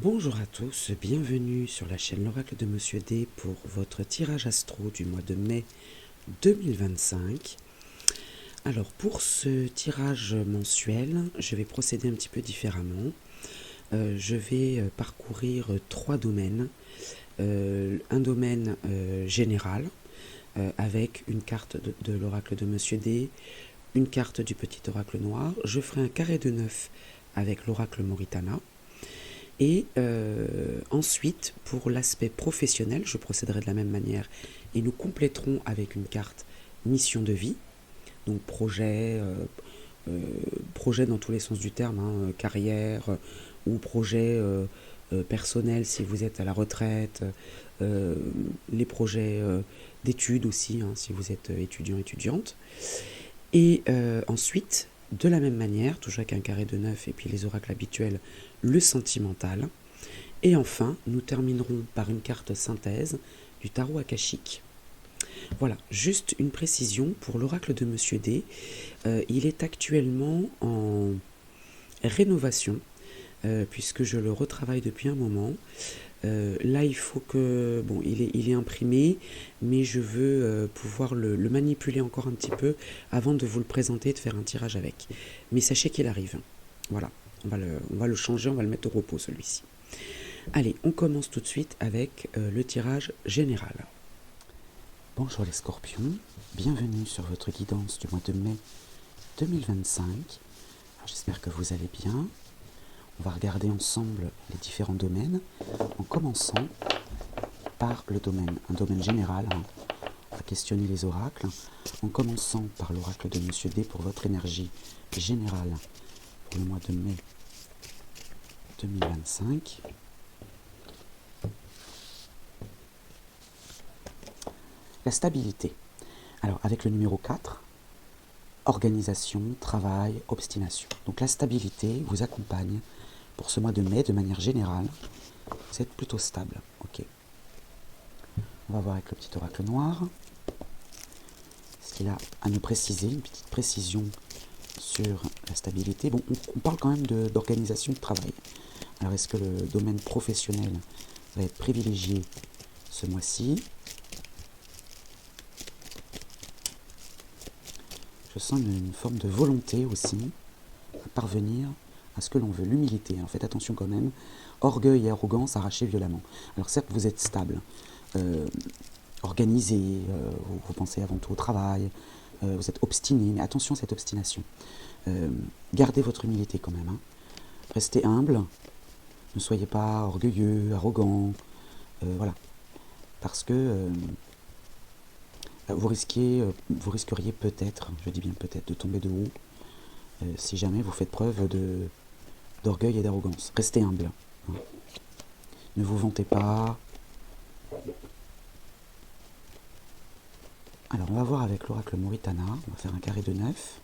Bonjour à tous, bienvenue sur la chaîne L'Oracle de Monsieur D pour votre tirage astro du mois de mai 2025. Alors pour ce tirage mensuel, je vais procéder un petit peu différemment. Je vais parcourir trois domaines. Un domaine général avec une carte de l'Oracle de Monsieur D, une carte du petit oracle noir. Je ferai un carré de 9 avec l'Oracle Moritana. Et ensuite, pour l'aspect professionnel, je procéderai de la même manière et nous compléterons avec une carte mission de vie, donc projet dans tous les sens du terme, hein, carrière ou projet personnel si vous êtes à la retraite, les projets d'études aussi, hein, si vous êtes étudiant, étudiante. Et ensuite, de la même manière, toujours avec un carré de 9 et puis les oracles habituels, le sentimental. Et enfin, nous terminerons par une carte synthèse du tarot akashique. Voilà, juste une précision pour l'oracle de Monsieur D. Il est actuellement en rénovation, puisque je le retravaille depuis un moment. Là, il faut que... Bon, il est imprimé, mais je veux pouvoir le manipuler encore un petit peu avant de vous le présenter et de faire un tirage avec. Mais sachez qu'il arrive. Voilà, on va le changer, on va le mettre au repos, celui-ci. Allez, on commence tout de suite avec le tirage général. Bonjour les scorpions, bienvenue sur votre guidance du mois de mai 2025. J'espère que vous allez bien. On va regarder ensemble les différents domaines, en commençant par un domaine général. On va questionner les oracles, en commençant par l'oracle de Monsieur D pour votre énergie générale pour le mois de mai 2025. La stabilité. Alors avec le numéro 4, organisation, travail, obstination. Donc la stabilité vous accompagne pour ce mois de mai de manière générale. Vous êtes plutôt stable. Ok. On va voir avec le petit oracle noir ce qu'il a à nous préciser, une petite précision sur la stabilité. Bon, on parle quand même d'organisation de travail. Alors est-ce que le domaine professionnel va être privilégié ce mois-ci? Je sens une forme de volonté aussi à parvenir à ce que l'on veut, l'humilité. Alors faites attention quand même, orgueil et arrogance arrachés violemment. Alors certes, vous êtes stable, organisé, vous pensez avant tout au travail, vous êtes obstiné, mais attention à cette obstination. Gardez votre humilité quand même. Hein. Restez humble, ne soyez pas orgueilleux, arrogant, voilà. Parce que vous risqueriez peut-être, je dis bien peut-être, de tomber de haut si jamais vous faites preuve d'orgueil et d'arrogance. Restez humble. Hein. Ne vous vantez pas. Alors, on va voir avec l'oracle Moritana. On va faire un carré de 9.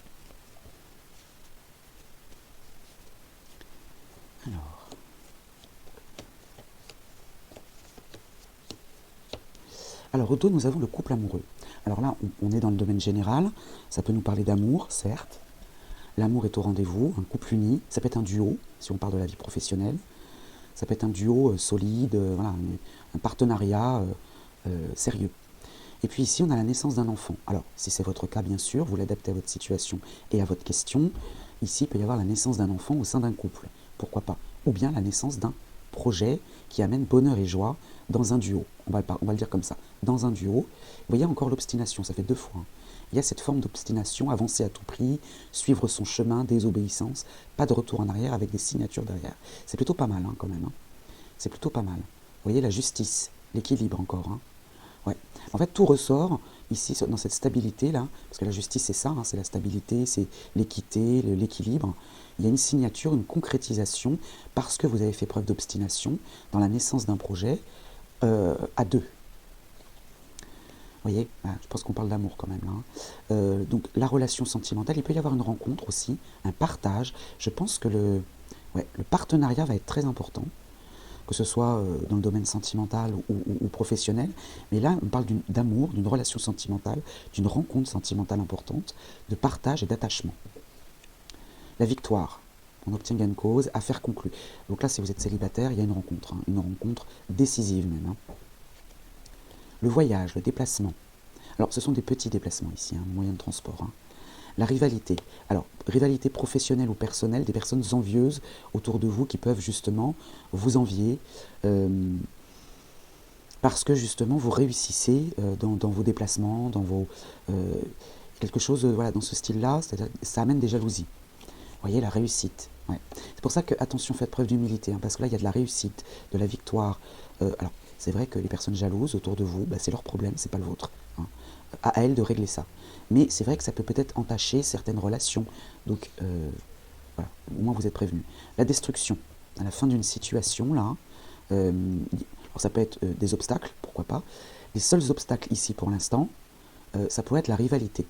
Alors, au dos, nous avons le couple amoureux. Alors là, on est dans le domaine général. Ça peut nous parler d'amour, certes. L'amour est au rendez-vous, un couple uni. Ça peut être un duo, si on parle de la vie professionnelle. Ça peut être un duo solide, voilà, un partenariat sérieux. Et puis ici, on a la naissance d'un enfant. Alors, si c'est votre cas, bien sûr, vous l'adaptez à votre situation et à votre question. Ici, il peut y avoir la naissance d'un enfant au sein d'un couple. Pourquoi pas? Ou bien la naissance d'un projet qui amène bonheur et joie dans un duo. On va le dire comme ça. Dans un duo. Vous voyez encore l'obstination, ça fait 2 fois. Hein. Il y a cette forme d'obstination, avancer à tout prix, suivre son chemin, désobéissance, pas de retour en arrière avec des signatures derrière. C'est plutôt pas mal, hein, quand même. Hein. C'est plutôt pas mal. Vous voyez la justice, l'équilibre encore. Hein. Ouais. En fait, tout ressort ici dans cette stabilité-là, parce que la justice, c'est ça, hein, c'est la stabilité, c'est l'équité, l'équilibre. Il y a une signature, une concrétisation, parce que vous avez fait preuve d'obstination dans la naissance d'un projet à 2. Vous voyez, je pense qu'on parle d'amour quand même. Hein. Donc la relation sentimentale, il peut y avoir une rencontre aussi, un partage. Je pense que le partenariat va être très important, que ce soit dans le domaine sentimental ou professionnel. Mais là, on parle d'amour, d'une relation sentimentale, d'une rencontre sentimentale importante, de partage et d'attachement. La victoire. On obtient gain de cause, affaire conclue. Donc là, si vous êtes célibataire, il y a une rencontre, hein, une rencontre décisive même. Hein. Le voyage, le déplacement. Alors, ce sont des petits déplacements ici, hein, moyens de transport. Hein. La rivalité. Alors, rivalité professionnelle ou personnelle, des personnes envieuses autour de vous qui peuvent justement vous envier parce que justement vous réussissez dans vos déplacements, dans vos... quelque chose voilà, dans ce style-là, ça amène des jalousies. Vous voyez, la réussite. Ouais. C'est pour ça que, attention, faites preuve d'humilité, hein, parce que là, il y a de la réussite, de la victoire. Alors, c'est vrai que les personnes jalouses autour de vous, bah, c'est leur problème, c'est pas le vôtre. Hein. À elles de régler ça. Mais c'est vrai que ça peut peut-être entacher certaines relations. Donc, voilà, au moins vous êtes prévenus. La destruction, à la fin d'une situation, là, alors ça peut être des obstacles, pourquoi pas. Les seuls obstacles ici pour l'instant, ça pourrait être la rivalité.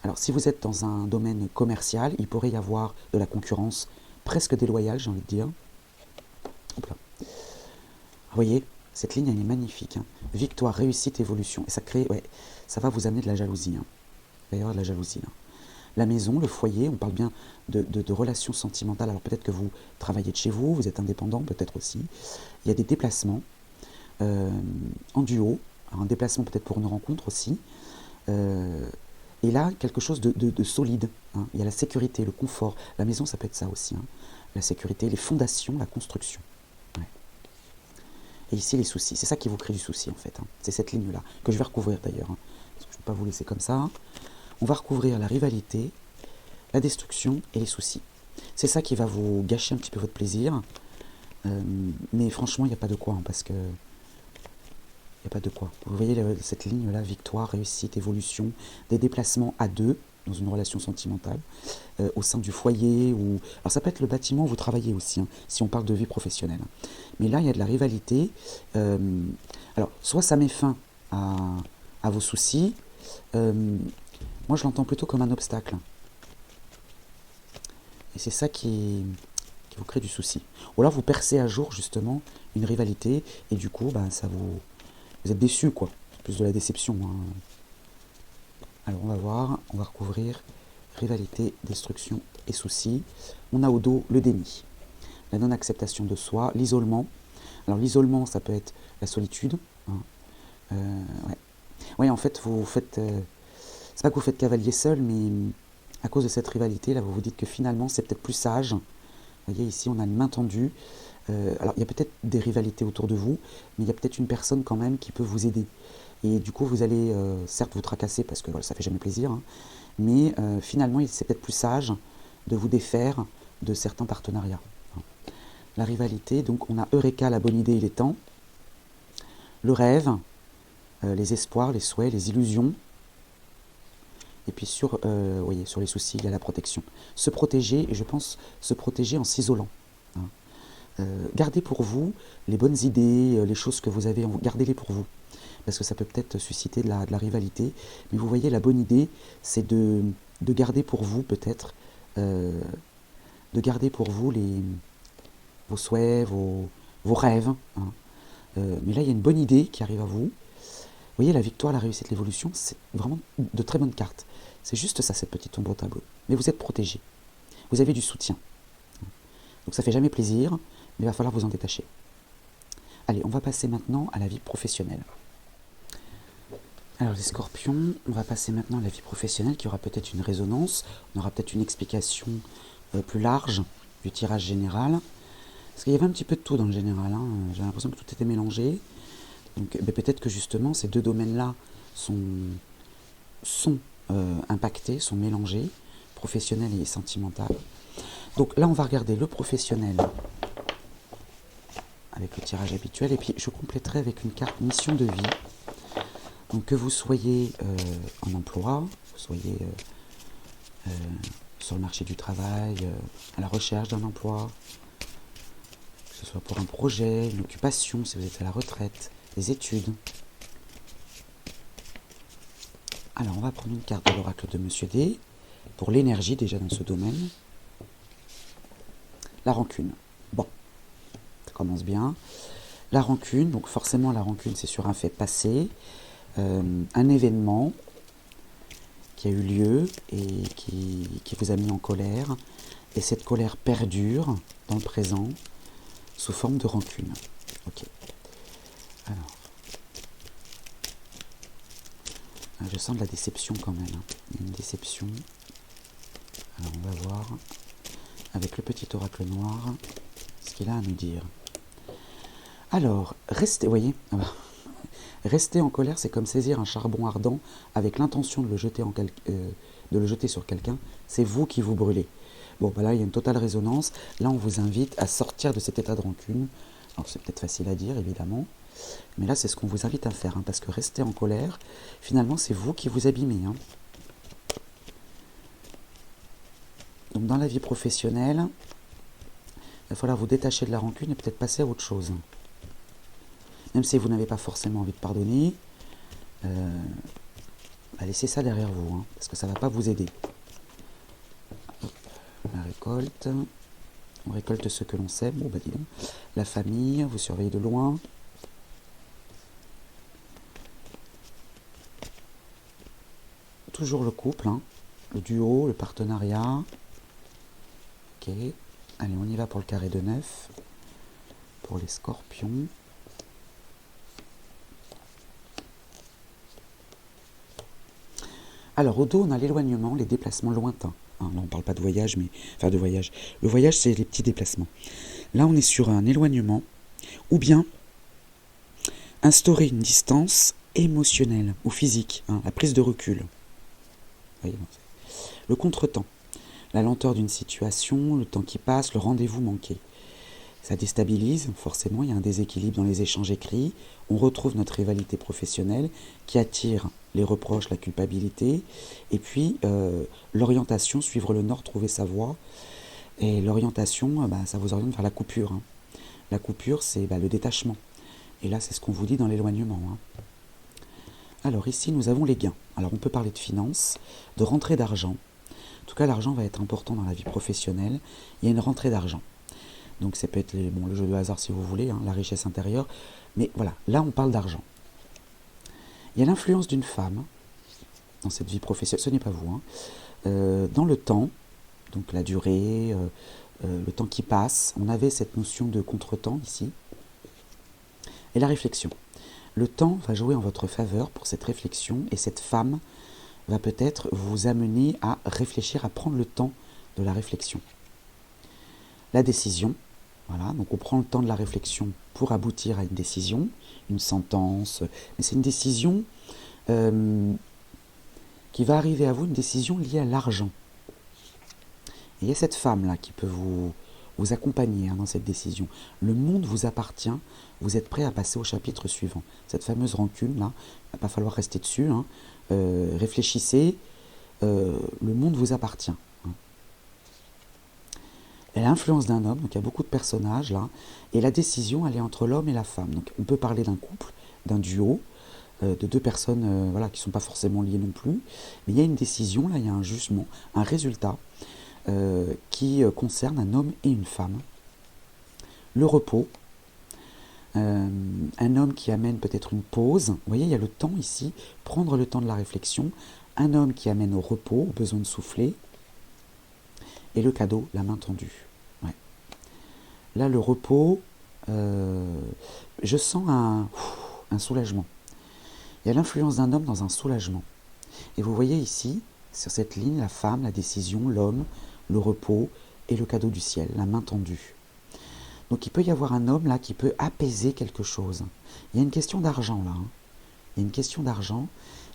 Alors, si vous êtes dans un domaine commercial, il pourrait y avoir de la concurrence presque déloyale, j'ai envie de dire. Hop là. Vous voyez, cette ligne, elle est magnifique. Hein. Victoire, réussite, évolution. Et ça crée, ouais, ça va vous amener de la jalousie. Hein. Il va y avoir de la jalousie. Là. La maison, le foyer, on parle bien de relations sentimentales. Alors peut-être que vous travaillez de chez vous, vous êtes indépendant, peut-être aussi. Il y a des déplacements en duo. Alors, un déplacement peut-être pour une rencontre aussi. Et là, quelque chose de solide. Hein. Il y a la sécurité, le confort. La maison, ça peut être ça aussi. Hein. La sécurité, les fondations, la construction. Ouais. Et ici, les soucis. C'est ça qui vous crée du souci, en fait. Hein. C'est cette ligne-là, que je vais recouvrir d'ailleurs. Hein. Parce que je ne peux pas vous laisser comme ça. On va recouvrir la rivalité, la destruction et les soucis. C'est ça qui va vous gâcher un petit peu votre plaisir. Mais franchement, il n'y a pas de quoi. Hein, parce que... Il n'y a pas de quoi. Vous voyez cette ligne-là, victoire, réussite, évolution, des déplacements à deux dans une relation sentimentale, au sein du foyer, ou... Alors ça peut être le bâtiment où vous travaillez aussi, hein, si on parle de vie professionnelle. Mais là, il y a de la rivalité. Alors, soit ça met fin à vos soucis, moi je l'entends plutôt comme un obstacle. Et c'est ça qui vous crée du souci. Ou alors vous percez à jour justement une rivalité, et du coup, ben, ça vous êtes déçu, quoi. C'est plus de la déception. Hein. Alors on va voir, on va recouvrir rivalité, destruction et soucis. On a au dos le déni, la non-acceptation de soi, l'isolement. Alors l'isolement, ça peut être la solitude. Hein. Ouais. Ouais, en fait, vous faites... c'est pas que vous faites cavalier seul, mais à cause de cette rivalité, là, vous vous dites que finalement, c'est peut-être plus sage. Vous voyez, ici, on a une main tendue. Alors, il y a peut-être des rivalités autour de vous, mais il y a peut-être une personne quand même qui peut vous aider. Et du coup, vous allez certes vous tracasser parce que voilà, ça fait jamais plaisir, hein, mais finalement, c'est peut-être plus sage de vous défaire de certains partenariats. La rivalité, donc on a Eureka, la bonne idée et les temps, le rêve, les espoirs, les souhaits, les illusions, et puis voyez, sur les soucis, il y a la protection. Se protéger, et je pense se protéger en s'isolant. Hein. Gardez pour vous les bonnes idées, les choses que vous avez, gardez-les pour vous. Parce que ça peut peut-être susciter de la rivalité. Mais vous voyez, la bonne idée, c'est de garder pour vous, peut-être, de garder pour vous vos souhaits, vos rêves. Hein. Mais là, il y a une bonne idée qui arrive à vous. Vous voyez, la victoire, la réussite, l'évolution, c'est vraiment de très bonnes cartes. C'est juste ça, cette petite ombre au tableau. Mais vous êtes protégé. Vous avez du soutien. Donc ça fait jamais plaisir, mais il va falloir vous en détacher. Allez, on va passer maintenant à la vie professionnelle. Alors les scorpions, on va passer maintenant à la vie professionnelle qui aura peut-être une résonance, on aura peut-être une explication plus large du tirage général. Parce qu'il y avait un petit peu de tout dans le général, hein. J'ai l'impression que tout était mélangé. Donc peut-être que justement ces deux domaines-là sont impactés, sont mélangés, professionnel et sentimental. Donc là on va regarder le professionnel avec le tirage habituel et puis je compléterai avec une carte mission de vie. Donc que vous soyez en emploi, vous soyez sur le marché du travail, à la recherche d'un emploi, que ce soit pour un projet, une occupation, si vous êtes à la retraite, des études. Alors on va prendre une carte de l'oracle de Monsieur D, pour l'énergie déjà dans ce domaine. La rancune. Bon, ça commence bien. La rancune, donc forcément la rancune c'est sur un fait passé, un événement, qui a eu lieu et qui vous a mis en colère. Et cette colère perdure dans le présent sous forme de rancune. Ok. Alors. Je sens de la déception quand même. Il y a une déception. Alors on va voir avec le petit oracle noir ce qu'il a à nous dire. Alors, restez, vous voyez, rester en colère, c'est comme saisir un charbon ardent avec l'intention de le jeter sur quelqu'un. C'est vous qui vous brûlez. Bon, bah là, il y a une totale résonance. Là, on vous invite à sortir de cet état de rancune. Alors, c'est peut-être facile à dire, évidemment. Mais là, c'est ce qu'on vous invite à faire. Parce que rester en colère, finalement, c'est vous qui vous abîmez. Donc, dans la vie professionnelle, il va falloir vous détacher de la rancune et peut-être passer à autre chose. Même si vous n'avez pas forcément envie de pardonner, laissez ça derrière vous, parce que ça ne va pas vous aider. Hop, la récolte. On récolte ce que l'on sème. Bon, bah dis donc. La famille, vous surveillez de loin. Toujours le couple, le duo, le partenariat. Ok. Allez, on y va pour le carré de 9. Pour les scorpions. Alors, au dos, on a l'éloignement, les déplacements lointains. Là, on ne parle pas de voyage, mais... Enfin, de voyage. Le voyage, c'est les petits déplacements. Là, on est sur un éloignement. Ou bien, instaurer une distance émotionnelle ou physique. La prise de recul. Voyez, le contretemps. La lenteur d'une situation, le temps qui passe, le rendez-vous manqué. Ça déstabilise, forcément, il y a un déséquilibre dans les échanges écrits. On retrouve notre rivalité professionnelle qui attire les reproches, la culpabilité. Et puis, l'orientation, suivre le nord, trouver sa voie. Et l'orientation, ça vous oriente vers la coupure. La coupure, c'est le détachement. Et là, c'est ce qu'on vous dit dans l'éloignement. Alors ici, nous avons les gains. Alors, on peut parler de finances, de rentrée d'argent. En tout cas, l'argent va être important dans la vie professionnelle. Il y a une rentrée d'argent. Donc ça peut être le jeu de hasard si vous voulez, la richesse intérieure. Mais voilà, là on parle d'argent. Il y a l'influence d'une femme dans cette vie professionnelle, ce n'est pas vous, dans le temps, donc la durée, le temps qui passe. On avait cette notion de contretemps ici. Et la réflexion. Le temps va jouer en votre faveur pour cette réflexion et cette femme va peut-être vous amener à réfléchir, à prendre le temps de la réflexion. La décision. Voilà, donc on prend le temps de la réflexion pour aboutir à une décision, une sentence, mais c'est une décision qui va arriver à vous, une décision liée à l'argent. Et il y a cette femme-là qui peut vous accompagner dans cette décision. Le monde vous appartient, vous êtes prêt à passer au chapitre suivant. Cette fameuse rancune-là, il ne va pas falloir rester dessus, réfléchissez, le monde vous appartient. Et l'influence d'un homme, donc il y a beaucoup de personnages là, et la décision, elle est entre l'homme et la femme. Donc on peut parler d'un couple, d'un duo, de deux personnes qui ne sont pas forcément liées non plus, mais il y a une décision, là il y a un jugement, un résultat qui concerne un homme et une femme. Le repos, un homme qui amène peut-être une pause, vous voyez il y a le temps ici, prendre le temps de la réflexion, un homme qui amène au repos, au besoin de souffler, et le cadeau, la main tendue. Ouais. Là, le repos, je sens un soulagement. Il y a l'influence d'un homme dans un soulagement. Et vous voyez ici, sur cette ligne, la femme, la décision, l'homme, le repos et le cadeau du ciel, la main tendue. Donc il peut y avoir un homme là qui peut apaiser quelque chose. Il y a une question d'argent là. Il y a une question d'argent.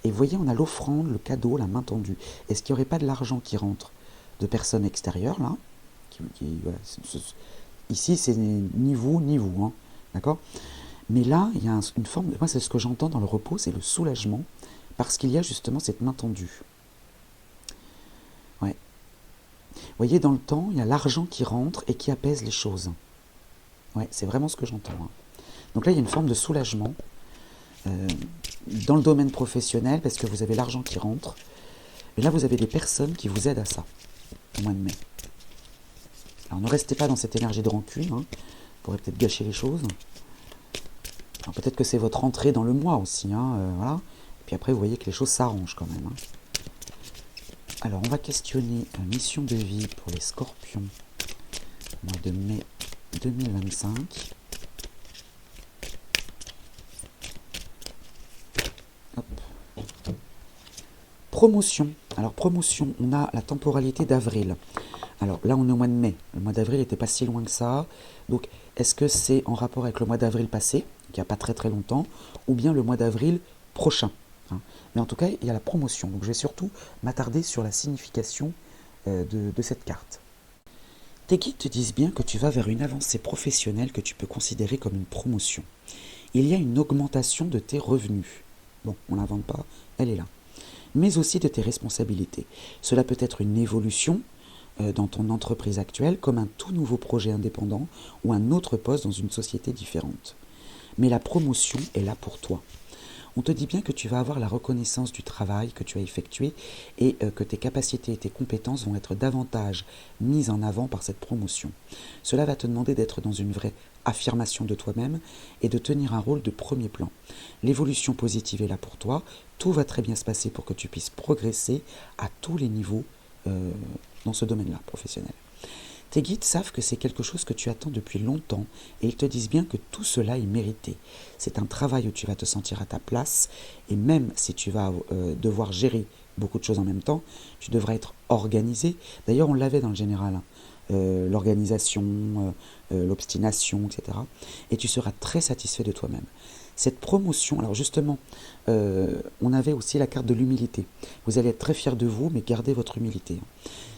Et vous voyez, on a l'offrande, le cadeau, la main tendue. Est-ce qu'il n'y aurait pas de l'argent qui rentre de personnes extérieures là voilà, ici c'est ni vous, d'accord. Mais là il y a une forme moi c'est ce que j'entends dans le repos, c'est le soulagement parce qu'il y a justement cette main tendue. Ouais. Vous voyez, dans le temps il y a l'argent qui rentre et qui apaise les choses. Ouais, c'est vraiment ce que j'entends. Donc là il y a une forme de soulagement dans le domaine professionnel parce que vous avez l'argent qui rentre. Mais là vous avez des personnes qui vous aident à ça au mois de mai. Alors ne restez pas dans cette énergie de rancune, vous pourrez peut-être gâcher les choses. Alors peut-être que c'est votre entrée dans le mois aussi, voilà. Et puis après vous voyez que les choses s'arrangent quand même. Alors, on va questionner la mission de vie pour les scorpions au mois de mai 2025. Hop. Promotion. Alors, promotion, on a la temporalité d'avril. Alors là, on est au mois de mai. Le mois d'avril n'était pas si loin que ça. Donc, est-ce que c'est en rapport avec le mois d'avril passé, qui n'y a pas très très longtemps, ou bien le mois d'avril prochain, hein. Mais en tout cas, il y a la promotion. Donc, je vais surtout m'attarder sur la signification de cette carte. Tes guides te disent bien que tu vas vers une avancée professionnelle que tu peux considérer comme une promotion. Il y a une augmentation de tes revenus. Bon, on ne l'invente pas, elle est là. Mais aussi de tes responsabilités. Cela peut être une évolution dans ton entreprise actuelle comme un tout nouveau projet indépendant ou un autre poste dans une société différente. Mais la promotion est là pour toi. On te dit bien que tu vas avoir la reconnaissance du travail que tu as effectué et que tes capacités et tes compétences vont être davantage mises en avant par cette promotion. Cela va te demander d'être dans une vraie affirmation de toi-même et de tenir un rôle de premier plan. L'évolution positive est là pour toi, tout va très bien se passer pour que tu puisses progresser à tous les niveaux dans ce domaine-là professionnel. Tes guides savent que c'est quelque chose que tu attends depuis longtemps et ils te disent bien que tout cela est mérité. C'est un travail où tu vas te sentir à ta place et même si tu vas devoir gérer beaucoup de choses en même temps, tu devras être organisé. D'ailleurs, on l'avait dans le général, hein. L'organisation, l'obstination, etc. Et tu seras très satisfait de toi-même. Cette promotion, alors justement, on avait aussi la carte de l'humilité. Vous allez être très fier de vous, mais gardez votre humilité.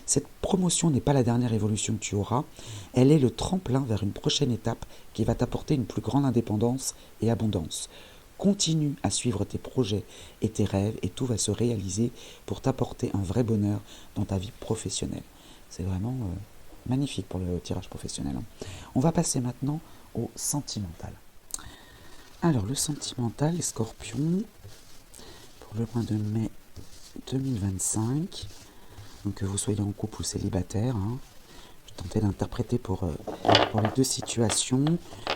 Cette promotion n'est pas la dernière évolution que tu auras, elle est le tremplin vers une prochaine étape qui va t'apporter une plus grande indépendance et abondance. Continue à suivre tes projets et tes rêves et tout va se réaliser pour t'apporter un vrai bonheur dans ta vie professionnelle. C'est vraiment magnifique pour le tirage professionnel. On va passer maintenant au sentimental. Alors le sentimental, les scorpions, pour le mois de mai 2025, donc que vous soyez en couple ou célibataire, hein. Je tentais d'interpréter pour les deux situations.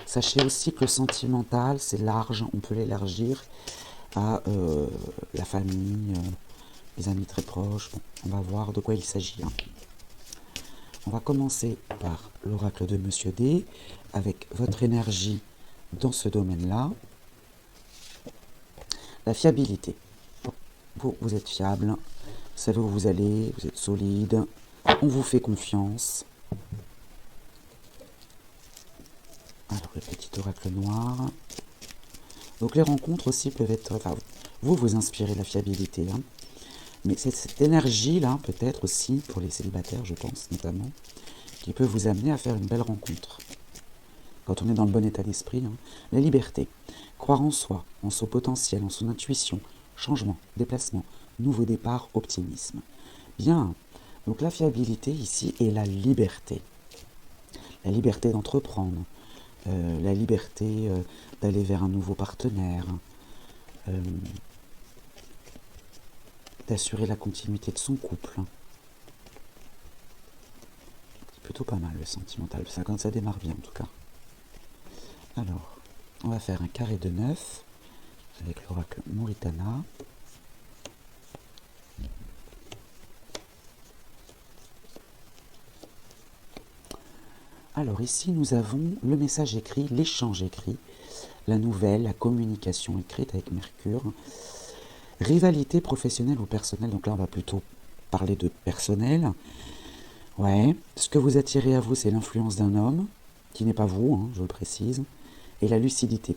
Sachez aussi que le sentimental, c'est large, on peut l'élargir à la famille, les amis très proches. Bon, on va voir de quoi il s'agit, hein. On va commencer par l'oracle de Monsieur D, avec votre énergie dans ce domaine-là. La fiabilité. Vous êtes fiable, vous savez où vous allez, vous êtes solide, on vous fait confiance. Alors le petit oracle noir. Donc les rencontres aussi peuvent être... Enfin, vous inspirez la fiabilité, hein. Mais c'est cette énergie-là, peut-être aussi, pour les célibataires, je pense notamment, qui peut vous amener à faire une belle rencontre. Quand on est dans le bon état d'esprit, hein. La liberté. Croire en soi, en son potentiel, en son intuition. Changement, déplacement, nouveau départ, optimisme. Bien. Donc la fiabilité ici est la liberté. La liberté d'entreprendre. La liberté d'aller vers un nouveau partenaire. D'assurer la continuité de son couple. C'est plutôt pas mal le sentimental, ça, quand ça démarre bien en tout cas. Alors, on va faire un carré de 9 avec l'oracle Mauritana. Alors ici, nous avons le message écrit, l'échange écrit, la nouvelle, la communication écrite avec Mercure. Rivalité professionnelle ou personnelle, donc là on va plutôt parler de personnel. Ouais, ce que vous attirez à vous, c'est l'influence d'un homme, qui n'est pas vous, hein, je le précise, et la lucidité,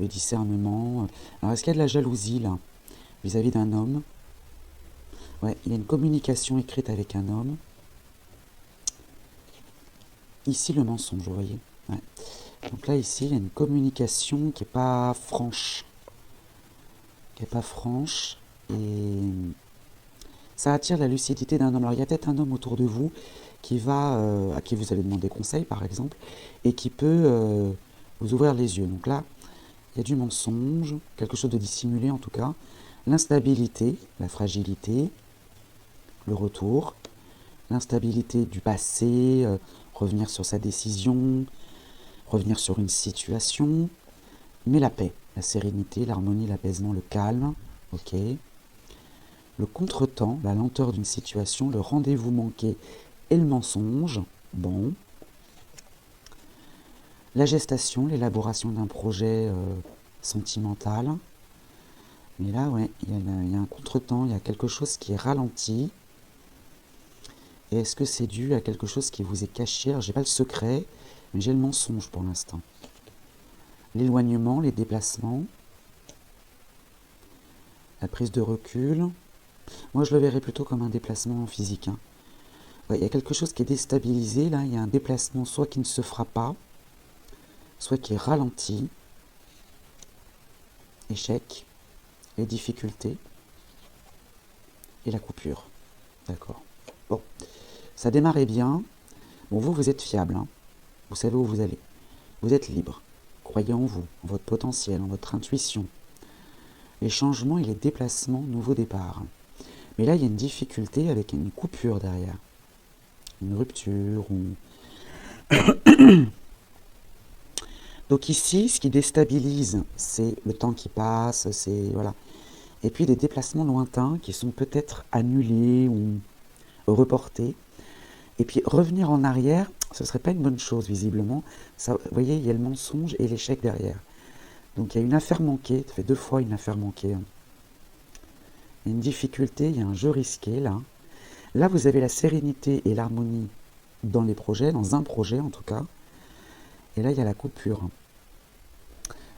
le discernement. Alors est-ce qu'il y a de la jalousie là, vis-à-vis d'un homme? Ouais, il y a une communication écrite avec un homme. Ici le mensonge, vous voyez. Ouais. Donc là ici, il y a une communication qui n'est pas franche. Et ça attire la lucidité d'un homme. Alors il y a peut-être un homme autour de vous qui va, à qui vous allez demander conseil par exemple, et qui peut vous ouvrir les yeux. Donc là, il y a du mensonge, quelque chose de dissimulé en tout cas, l'instabilité, la fragilité, le retour, l'instabilité du passé, revenir sur sa décision, revenir sur une situation, mais la paix, la sérénité, l'harmonie, l'apaisement, le calme, ok. le contretemps, la lenteur d'une situation, le rendez-vous manqué et le mensonge. Bon. La gestation, l'élaboration d'un projet sentimental. Mais là, ouais, il y a un contretemps, il y a quelque chose qui est ralenti. Et est-ce que c'est dû à quelque chose qui vous est caché? Alors, j'ai pas le secret, mais j'ai le mensonge pour l'instant. L'éloignement, les déplacements, la prise de recul. Moi, je le verrais plutôt comme un déplacement physique. Hein. Ouais, il y a quelque chose qui est déstabilisé, là. Il y a un déplacement soit qui ne se fera pas, soit qui est ralenti. Échec, les difficultés et la coupure. D'accord. Bon, ça démarrait bien. Bon, vous êtes fiable. Hein. Vous savez où vous allez. Vous êtes libre. Croyez en vous, en votre potentiel, en votre intuition. Les changements et les déplacements, nouveau départ. Mais là, il y a une difficulté avec une coupure derrière. Une rupture ou... Donc ici, ce qui déstabilise, c'est le temps qui passe, c'est... Voilà. Et puis des déplacements lointains qui sont peut-être annulés ou reportés. Et puis revenir en arrière, ce ne serait pas une bonne chose, visiblement. Ça, vous voyez, il y a le mensonge et l'échec derrière. Donc il y a une affaire manquée, ça fait 2 fois une affaire manquée. Il y a une difficulté, il y a un jeu risqué là. Là, vous avez la sérénité et l'harmonie dans les projets, dans un projet en tout cas. Et là, il y a la coupure.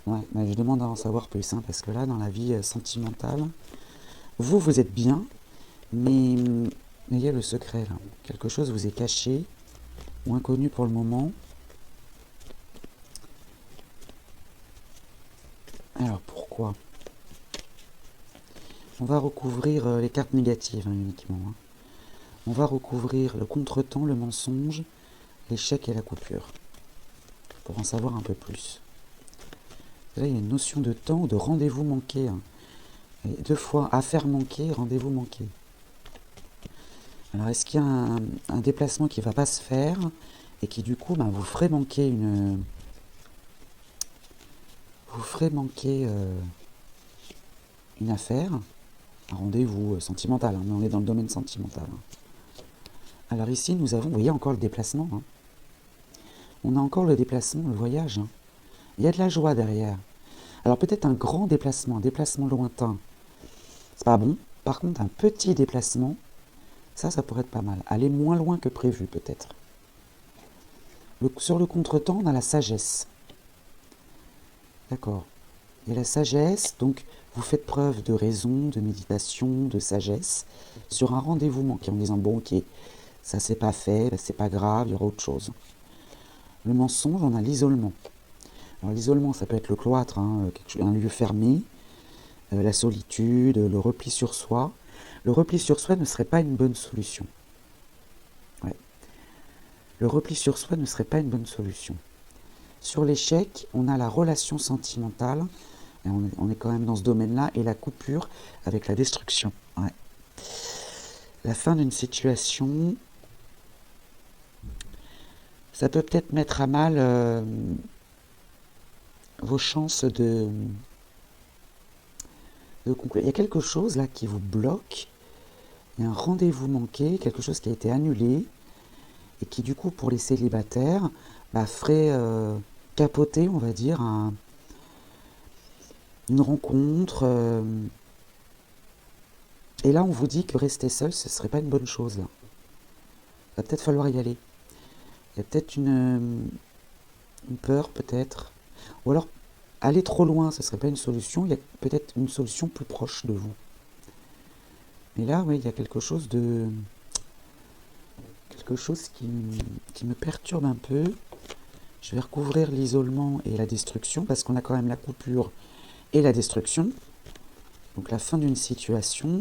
Ouais, mais je demande à en savoir plus, hein, parce que là, dans la vie sentimentale, vous êtes bien, mais il y a le secret là. Quelque chose vous est caché ou inconnu pour le moment. Alors pourquoi? On va recouvrir les cartes négatives hein, uniquement. Hein. On va recouvrir le contretemps, le mensonge, l'échec et la coupure. Pour en savoir un peu plus. Là, il y a une notion de temps, de rendez-vous manqué. Hein. Et 2 fois, affaire manquée, rendez-vous manqué. Alors, est-ce qu'il y a un déplacement qui ne va pas se faire et qui, du coup, vous ferait manquer une... Vous ferait manquer une affaire, un rendez-vous sentimental, hein, mais on est dans le domaine sentimental. Hein. Alors ici, nous avons, vous voyez encore le déplacement. Hein. On a encore le déplacement, le voyage. Hein. Il y a de la joie derrière. Alors peut-être un grand déplacement, un déplacement lointain. C'est pas bon. Par contre, un petit déplacement, ça pourrait être pas mal. Aller moins loin que prévu peut-être. Sur le contretemps, on a la sagesse. D'accord. Il y a la sagesse, donc vous faites preuve de raison, de méditation, de sagesse, sur un rendez-vous manqué, en disant, bon ok, ça c'est pas fait, c'est pas grave, il y aura autre chose. Le mensonge, on a l'isolement. Alors l'isolement, ça peut être le cloître, hein, un lieu fermé, la solitude, le repli sur soi. Le repli sur soi ne serait pas une bonne solution. Ouais. Le repli sur soi ne serait pas une bonne solution. Sur l'échec, on a la relation sentimentale, et on est quand même dans ce domaine-là, et la coupure avec la destruction. Ouais. La fin d'une situation, ça peut peut-être mettre à mal vos chances de conclure. Il y a quelque chose là qui vous bloque, il y a un rendez-vous manqué, quelque chose qui a été annulé, et qui du coup pour les célibataires ferait capoter, on va dire, une rencontre. Et là on vous dit que rester seul, ce serait pas une bonne chose là. Il va peut-être falloir y aller. Il y a peut-être une peur peut-être. Ou alors aller trop loin, ce serait pas une solution, il y a peut-être une solution plus proche de vous. Mais là, oui, il y a quelque chose qui me perturbe un peu. Je vais recouvrir l'isolement et la destruction, parce qu'on a quand même la coupure et la destruction. Donc la fin d'une situation.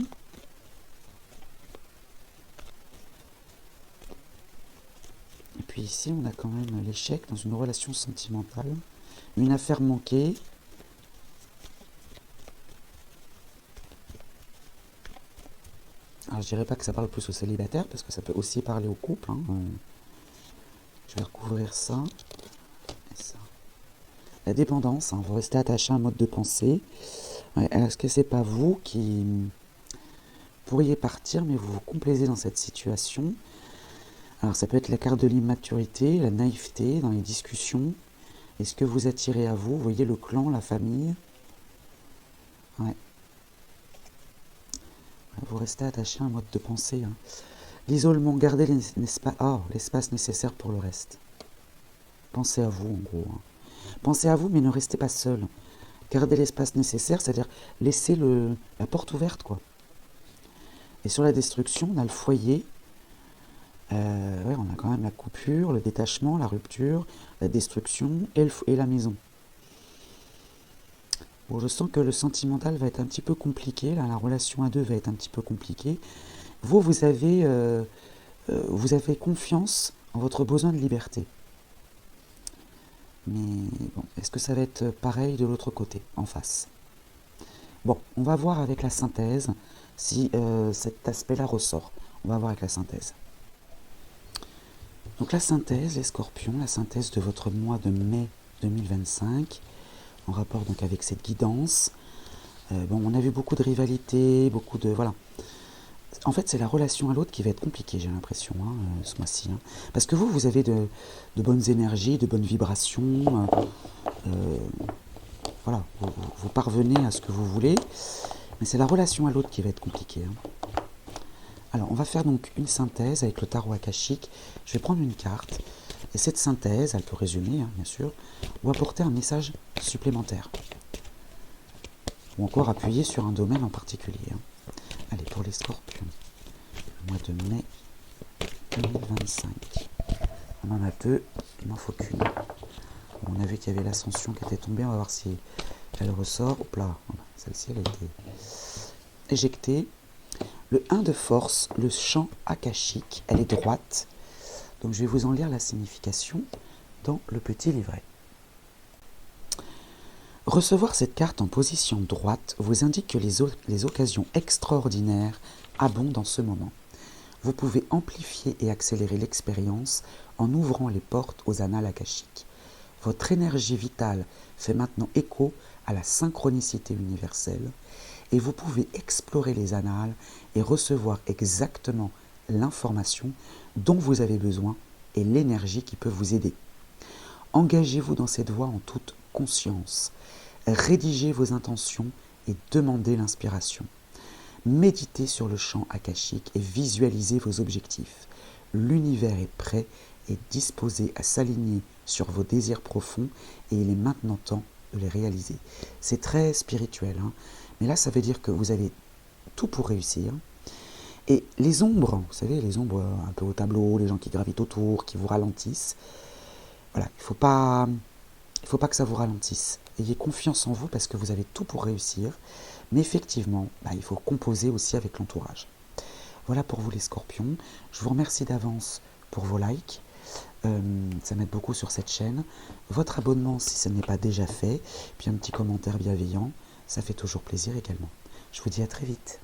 Et puis ici, on a quand même l'échec dans une relation sentimentale. Une affaire manquée. Alors je dirais pas que ça parle plus aux célibataires, parce que ça peut aussi parler aux couples. Hein. Je vais recouvrir ça. Et ça. La dépendance, hein, vous restez attaché à un mode de pensée. Ouais, est-ce que c'est pas vous qui pourriez partir, mais vous vous complaisez dans cette situation. Alors ça peut être la carte de l'immaturité, la naïveté dans les discussions. Est-ce que vous attirez à vous, voyez le clan, la famille? Ouais. Vous restez attaché à un mode de pensée. Hein. L'isolement, gardez l'espace nécessaire pour le reste. Pensez à vous, en gros. Hein. Pensez à vous, mais ne restez pas seul. Gardez l'espace nécessaire, c'est-à-dire laissez la porte ouverte, quoi. Et sur la destruction, on a le foyer. Ouais, on a quand même la coupure, le détachement, la rupture, la destruction et la maison. Bon, je sens que le sentimental va être un petit peu compliqué, là, la relation à deux va être un petit peu compliquée. Vous avez confiance en votre besoin de liberté. Mais bon, est-ce que ça va être pareil de l'autre côté, en face? Bon, on va voir avec la synthèse si cet aspect-là ressort. On va voir avec la synthèse. Donc la synthèse, les scorpions, la synthèse de votre mois de mai 2025, en rapport donc avec cette guidance. Bon, on a vu beaucoup de rivalité, beaucoup de... Voilà. En fait, c'est la relation à l'autre qui va être compliquée, j'ai l'impression, hein, ce mois-ci. Hein. Parce que vous avez de bonnes énergies, de bonnes vibrations. Voilà, vous parvenez à ce que vous voulez. Mais c'est la relation à l'autre qui va être compliquée. Hein. Alors, on va faire donc une synthèse avec le tarot akashique. Je vais prendre une carte. Et cette synthèse, elle peut résumer, hein, bien sûr, ou apporter un message supplémentaire. Ou encore appuyer sur un domaine en particulier. Hein. Allez, pour les scorpions, le mois de mai 2025. On en a deux, il m'en faut qu'une. On a vu qu'il y avait l'ascension qui était tombée, on va voir si elle ressort. Hop là, celle-ci elle a été éjectée. Le 1 de force, le champ akashique, elle est droite. Donc je vais vous en lire la signification dans le petit livret. Recevoir cette carte en position droite vous indique que les occasions extraordinaires abondent en ce moment. Vous pouvez amplifier et accélérer l'expérience en ouvrant les portes aux annales akashiques. Votre énergie vitale fait maintenant écho à la synchronicité universelle et vous pouvez explorer les annales et recevoir exactement l'information dont vous avez besoin et l'énergie qui peut vous aider. Engagez-vous dans cette voie en toute conscience. Rédigez vos intentions et demandez l'inspiration. Méditez sur le champ akashique et visualisez vos objectifs. L'univers est prêt et disposé à s'aligner sur vos désirs profonds et il est maintenant temps de les réaliser. C'est très spirituel, hein, mais là ça veut dire que vous avez tout pour réussir. Et les ombres, vous savez, les ombres un peu au tableau, les gens qui gravitent autour, qui vous ralentissent, voilà, il faut pas que ça vous ralentisse. Ayez confiance en vous parce que vous avez tout pour réussir. Mais effectivement, il faut composer aussi avec l'entourage. Voilà pour vous les scorpions. Je vous remercie d'avance pour vos likes. Ça m'aide beaucoup sur cette chaîne. Votre abonnement si ce n'est pas déjà fait. Puis un petit commentaire bienveillant. Ça fait toujours plaisir également. Je vous dis à très vite.